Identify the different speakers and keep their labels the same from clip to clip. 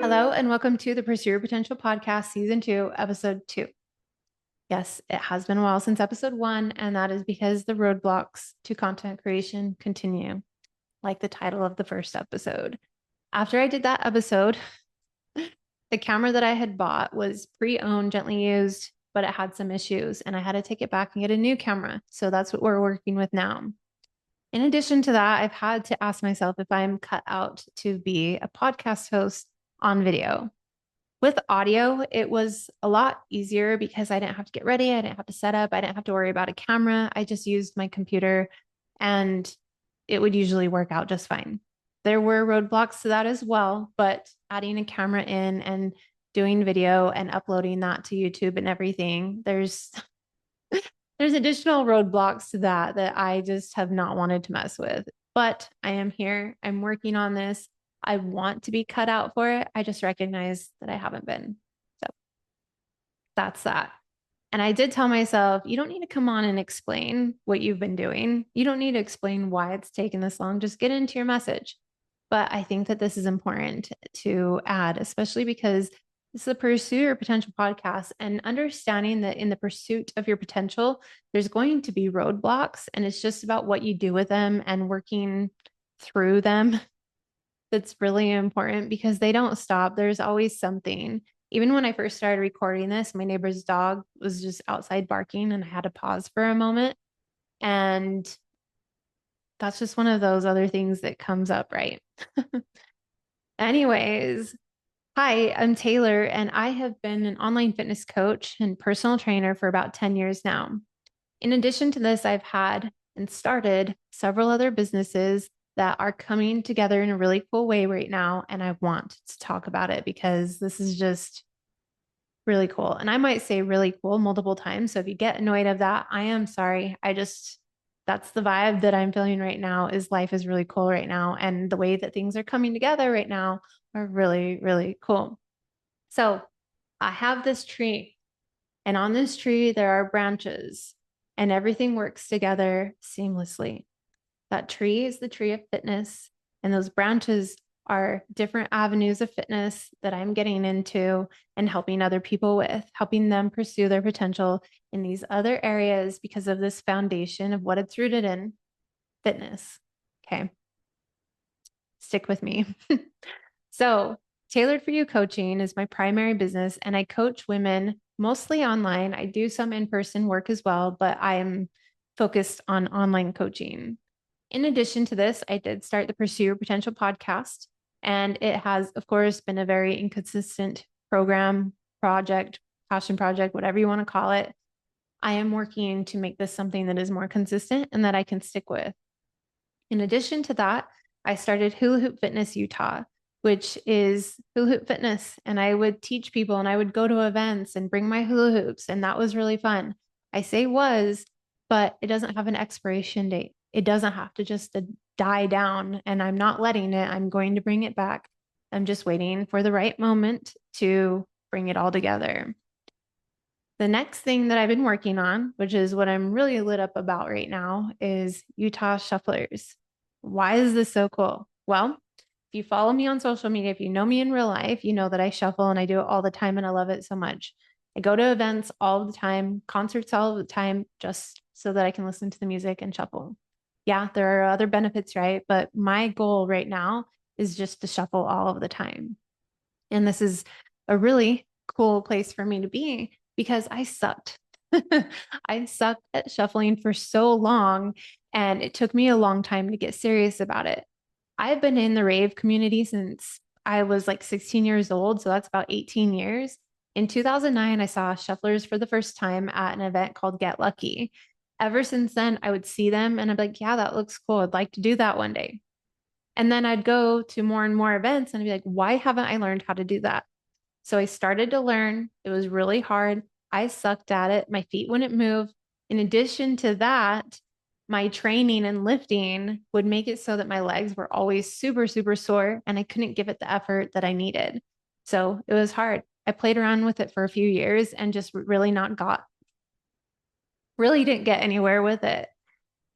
Speaker 1: Hello, and welcome to the Pursue Your Potential podcast, season 2, episode 2. Yes, it has been a while since episode 1, and that is because the roadblocks to content creation continue, like the title of the first episode. After I did that episode, the camera that I had bought was pre-owned, gently used, but it had some issues, and I had to take it back and get a new camera. So that's what we're working with now. In addition to that, I've had to ask myself if I'm cut out to be a podcast host on video. With audio, it was a lot easier because I didn't have to get ready. I didn't have to set up. I didn't have to worry about a camera. I just used my computer and it would usually work out just fine. There were roadblocks to that as well, but adding a camera in and doing video and uploading that to YouTube and everything, there's additional roadblocks to that I just have not wanted to mess with. But I am here. I'm working on this. I want to be cut out for it. I just recognize that I haven't been. So that's that. And I did tell myself, you don't need to come on and explain what you've been doing. You don't need to explain why it's taken this long. Just get into your message. But I think that this is important to add, especially because this is the Pursue Your Potential podcast, and understanding that in the pursuit of your potential, there's going to be roadblocks, and it's just about what you do with them and working through them. That's really important because they don't stop. There's always something. Even when I first started recording this, my neighbor's dog was just outside barking and I had to pause for a moment. And that's just one of those other things that comes up, right? Anyways, hi, I'm Taylor, and I have been an online fitness coach and personal trainer for about 10 years now. In addition to this, I've had and started several other businesses that are coming together in a really cool way right now. And I want to talk about it because this is just really cool. And I might say really cool multiple times. So if you get annoyed of that, I am sorry. That's the vibe that I'm feeling right now is life is really cool right now. And the way that things are coming together right now are really, really cool. So I have this tree, and on this tree, there are branches, and everything works together seamlessly. That tree is the tree of fitness, and those branches are different avenues of fitness that I'm getting into and helping other people with, helping them pursue their potential in these other areas because of this foundation of what it's rooted in, fitness. Okay. Stick with me. So, Tailored for You Coaching is my primary business, and I coach women mostly online. I do some in-person work as well, but I am focused on online coaching. In addition to this, I did start the Pursue Your Potential podcast, and it has, of course, been a very inconsistent program, project, passion project, whatever you want to call it. I am working to make this something that is more consistent and that I can stick with. In addition to that, I started Hula Hoop Fitness Utah, which is hula hoop fitness. And I would teach people and I would go to events and bring my hula hoops. And that was really fun. I say was, but it doesn't have an expiration date. It doesn't have to just die down. And I'm not letting it. I'm going to bring it back. I'm just waiting for the right moment to bring it all together. The next thing that I've been working on, which is what I'm really lit up about right now, is Utah Shufflers. Why is this so cool? Well, if you follow me on social media, if you know me in real life, you know that I shuffle and I do it all the time and I love it so much. I go to events all the time, concerts all the time, just so that I can listen to the music and shuffle. Yeah, there are other benefits, right? But my goal right now is just to shuffle all of the time. And this is a really cool place for me to be because I sucked. I sucked at shuffling for so long, and it took me a long time to get serious about it. I've been in the rave community since I was like 16 years old, so that's about 18 years. In 2009, I saw shufflers for the first time at an event called Get Lucky. Ever since then, I would see them and I'd be like, yeah, that looks cool. I'd like to do that one day. And then I'd go to more and more events and I'd be like, why haven't I learned how to do that? So I started to learn. It was really hard. I sucked at it. My feet wouldn't move. In addition to that, my training and lifting would make it so that my legs were always super, super sore and I couldn't give it the effort that I needed. So it was hard. I played around with it for a few years and just really didn't get anywhere with it.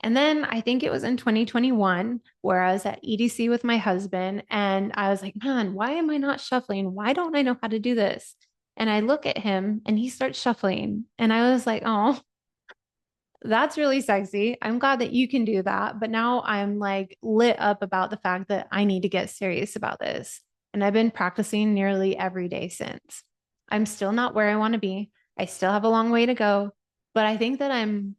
Speaker 1: And then I think it was in 2021 where I was at EDC with my husband and I was like, man, why am I not shuffling? Why don't I know how to do this? And I look at him and he starts shuffling. And I was like, oh, that's really sexy. I'm glad that you can do that. But now I'm like lit up about the fact that I need to get serious about this. And I've been practicing nearly every day since. I'm still not where I want to be. I still have a long way to go, but I think that I'm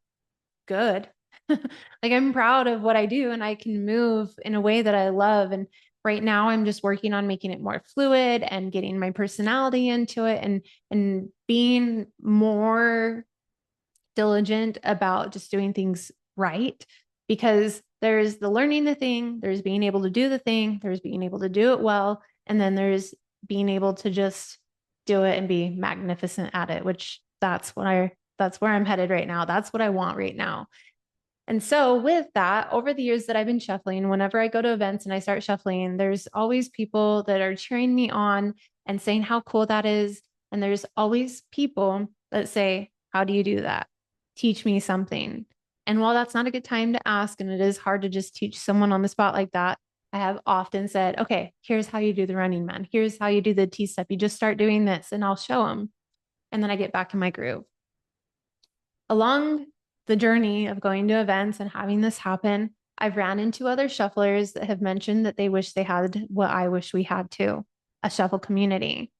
Speaker 1: good. Like I'm proud of what I do and I can move in a way that I love. And right now I'm just working on making it more fluid and getting my personality into it and being more diligent about just doing things right because there's the learning the thing, there's being able to do the thing, there's being able to do it well, and then there's being able to just do it and be magnificent at it, which that's where I'm headed right now. That's what I want right now. And so, with that, over the years that I've been shuffling, whenever I go to events and I start shuffling, there's always people that are cheering me on and saying how cool that is. And there's always people that say, how do you do that? Teach me something. And while that's not a good time to ask, and it is hard to just teach someone on the spot like that, I have often said, okay, here's how you do the running man. Here's how you do the T step. You just start doing this, and I'll show them. And then I get back in my groove. Along the journey of going to events and having this happen, I've ran into other shufflers that have mentioned that they wish they had what I wish we had too, a shuffle community.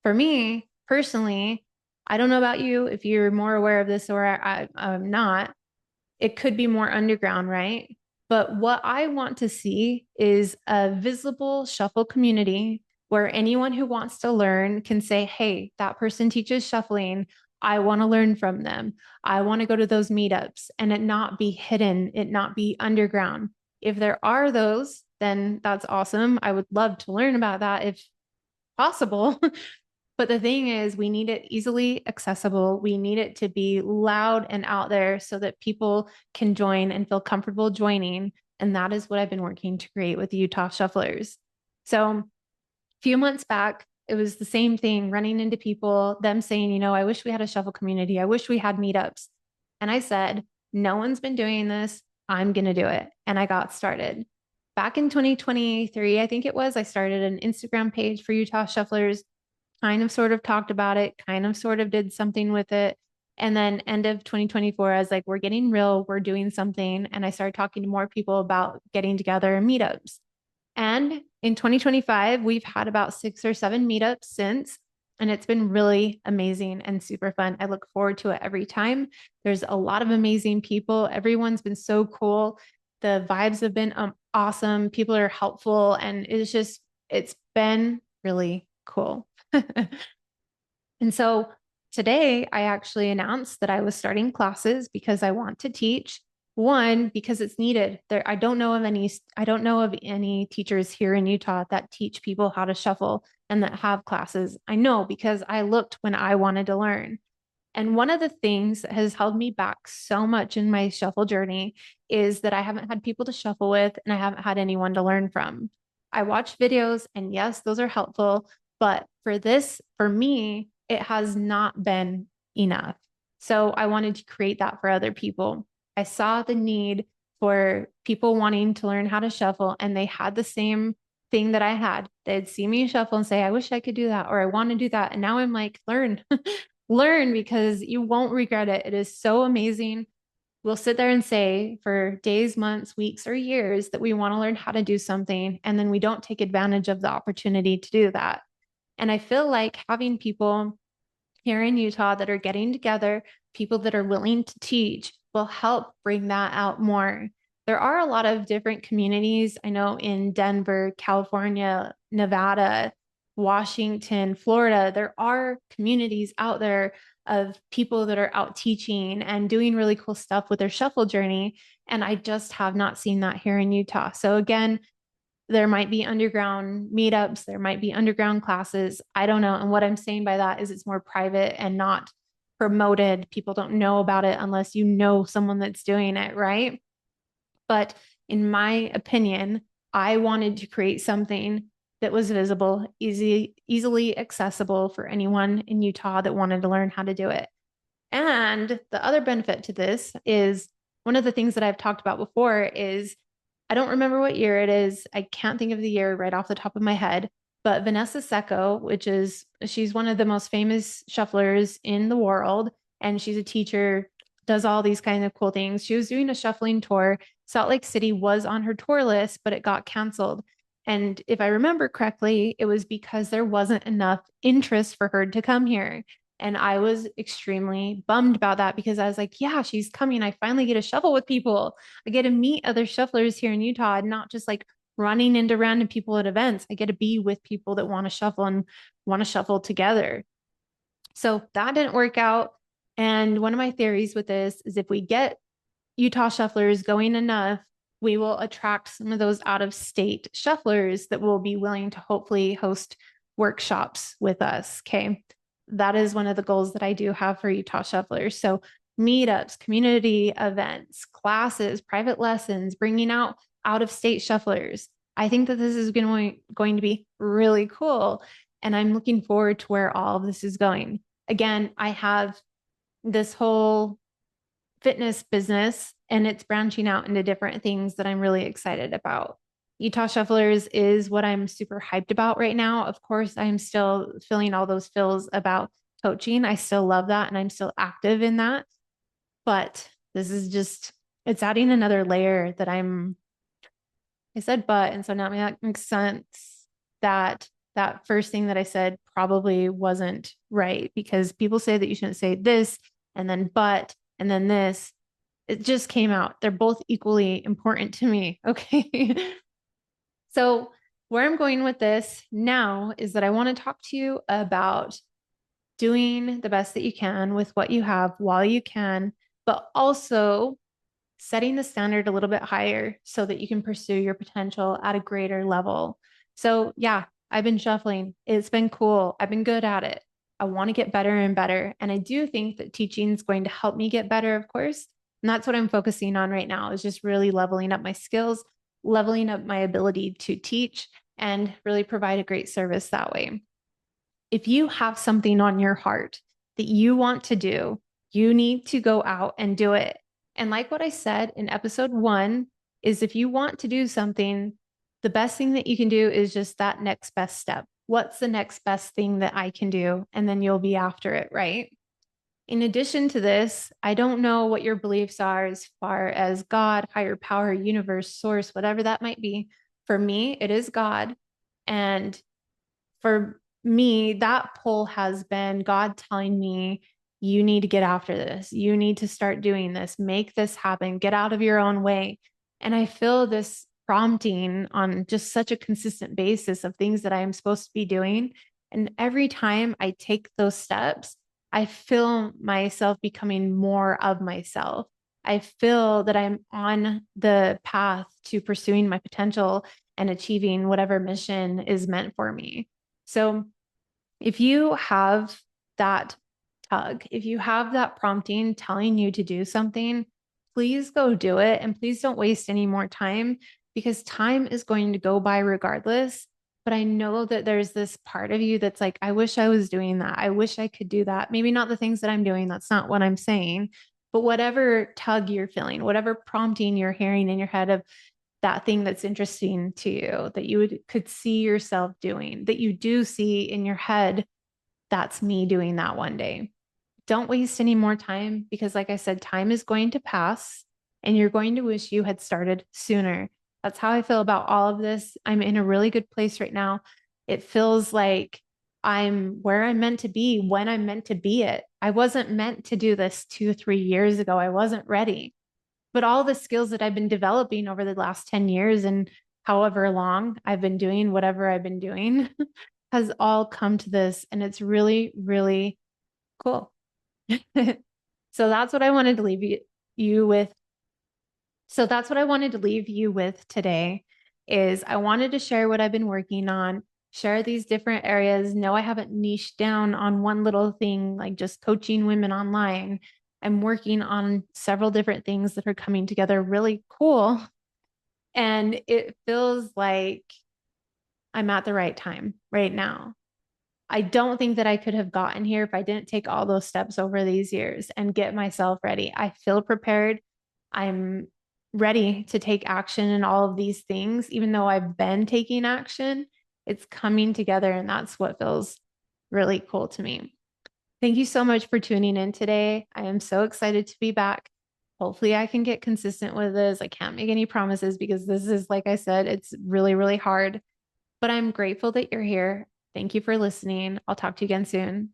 Speaker 1: For me personally, I don't know about you if you're more aware of this or I'm not. It could be more underground, right? But what I want to see is a visible shuffle community where anyone who wants to learn can say, hey, that person teaches shuffling. I want to learn from them. I want to go to those meetups and it not be hidden, it not be underground. If there are those, then that's awesome. I would love to learn about that if possible. But the thing is, we need it easily accessible. We need it to be loud and out there so that people can join and feel comfortable joining. And that is what I've been working to create with the Utah Shufflers. So a few months back, it was the same thing, running into people, them saying, I wish we had a shuffle community. I wish we had meetups. And I said, no one's been doing this. I'm going to do it. And I got started. Back in 2023, I think it was, I started an Instagram page for Utah Shufflers, kind of sort of talked about it, kind of sort of did something with it. And then end of 2024, I was like, we're getting real, we're doing something. And I started talking to more people about getting together and meetups. And in 2025, we've had about 6 or 7 meetups since, and it's been really amazing and super fun. I look forward to it every time. There's a lot of amazing people. Everyone's been so cool. The vibes have been awesome. People are helpful, and it's been really cool. And so today I actually announced that I was starting classes because I want to teach. One, because it's needed. I don't know of any teachers here in Utah that teach people how to shuffle and that have classes. I know because I looked when I wanted to learn. And one of the things that has held me back so much in my shuffle journey is that I haven't had people to shuffle with and I haven't had anyone to learn from. I watch videos and yes, those are helpful, but for me, it has not been enough. So I wanted to create that for other people. I saw the need for people wanting to learn how to shuffle and they had the same thing that I had. They'd see me shuffle and say, I wish I could do that, or I want to do that. And now I'm like, learn, learn because you won't regret it. It is so amazing. We'll sit there and say for days, months, weeks, or years that we want to learn how to do something, and then we don't take advantage of the opportunity to do that. And I feel like having people here in Utah that are getting together, people that are willing to teach, will help bring that out more. There are a lot of different communities. I know in Denver, California, Nevada, Washington, Florida, there are communities out there of people that are out teaching and doing really cool stuff with their shuffle journey. And I just have not seen that here in Utah. So again, there might be underground meetups, there might be underground classes. I don't know. And what I'm saying by that is it's more private and not promoted. People don't know about it unless you know someone that's doing it, right? But in my opinion, I wanted to create something that was visible, easily accessible for anyone in Utah that wanted to learn how to do it. And the other benefit to this is one of the things that I've talked about before is I don't remember what year it is. I can't think of the year right off the top of my head, but Vanessa Secco, she's one of the most famous shufflers in the world, and she's a teacher, does all these kind of cool things. She was doing a shuffling tour. Salt Lake City was on her tour list, but it got canceled. And if I remember correctly, it was because there wasn't enough interest for her to come here. And I was extremely bummed about that because I was like, yeah, she's coming. I finally get to shuffle with people. I get to meet other shufflers here in Utah and not just like running into random people at events. I get to be with people that want to shuffle and want to shuffle together. So that didn't work out. And one of my theories with this is if we get Utah shufflers going enough, we will attract some of those out of state shufflers that will be willing to hopefully host workshops with us. Okay. That is one of the goals that I do have for Utah shufflers. So meetups, community events, classes, private lessons, bringing out of state shufflers. I think that this is going to be really cool. And I'm looking forward to where all of this is going. Again, I have this whole fitness business and it's branching out into different things that I'm really excited about. Utah Shufflers is what I'm super hyped about right now. Of course, I'm still feeling all those feels about coaching. I still love that and I'm still active in that. But this is just, it's adding another layer that I said, but, and so now that makes sense that that first thing that I said probably wasn't right because people say that you shouldn't say this and then but and then this. It just came out. They're both equally important to me. Okay. So, where I'm going with this now is that I want to talk to you about doing the best that you can with what you have while you can, but also setting the standard a little bit higher so that you can pursue your potential at a greater level. So, yeah, I've been shuffling. It's been cool. I've been good at it. I want to get better and better. And I do think that teaching is going to help me get better, of course. And that's what I'm focusing on right now is just really leveling up my skills, leveling up my ability to teach, and really provide a great service that way. If you have something on your heart that you want to do, you need to go out and do it. And like what I said in episode 1 is if you want to do something, the best thing that you can do is just that next best step. What's the next best thing that I can do? And then you'll be after it, right? In addition to this, I don't know what your beliefs are as far as God, higher power, universe, source, whatever that might be. For me, it is God. And for me, that pull has been God telling me, you need to get after this. You need to start doing this, make this happen, get out of your own way. And I feel this prompting on just such a consistent basis of things that I am supposed to be doing. And every time I take those steps, I feel myself becoming more of myself. I feel that I'm on the path to pursuing my potential and achieving whatever mission is meant for me. So if you have that tug, if you have that prompting telling you to do something, please go do it. And please don't waste any more time because time is going to go by regardless. But I know that there's this part of you that's like, I wish I was doing that. I wish I could do that. Maybe not the things that I'm doing. That's not what I'm saying. But whatever tug you're feeling, whatever prompting you're hearing in your head of that thing that's interesting to you, that you could see yourself doing, that you do see in your head, that's me doing that one day. Don't waste any more time because, like I said, time is going to pass and you're going to wish you had started sooner. That's how I feel about all of this. I'm in a really good place right now. It feels like I'm where I'm meant to be when I'm meant to be it. I wasn't meant to do this 2 or 3 years ago. I wasn't ready. But all the skills that I've been developing over the last 10 years and however long I've been doing whatever I've been doing has all come to this. And it's really, really cool. So that's what I wanted to leave you with. So that's what I wanted to leave you with today is I wanted to share what I've been working on, share these different areas. No, I haven't niched down on one little thing like just coaching women online. I'm working on several different things that are coming together really cool. And it feels like I'm at the right time right now. I don't think that I could have gotten here if I didn't take all those steps over these years and get myself ready. I feel prepared. I'm ready to take action in all of these things. Even though I've been taking action, it's coming together, and that's what feels really cool to me. Thank you so much for tuning in today. I am so excited to be back. Hopefully, I can get consistent with this. I can't make any promises because this is, like I said, it's really, really hard. But I'm grateful that you're here. Thank you for listening. I'll talk to you again soon.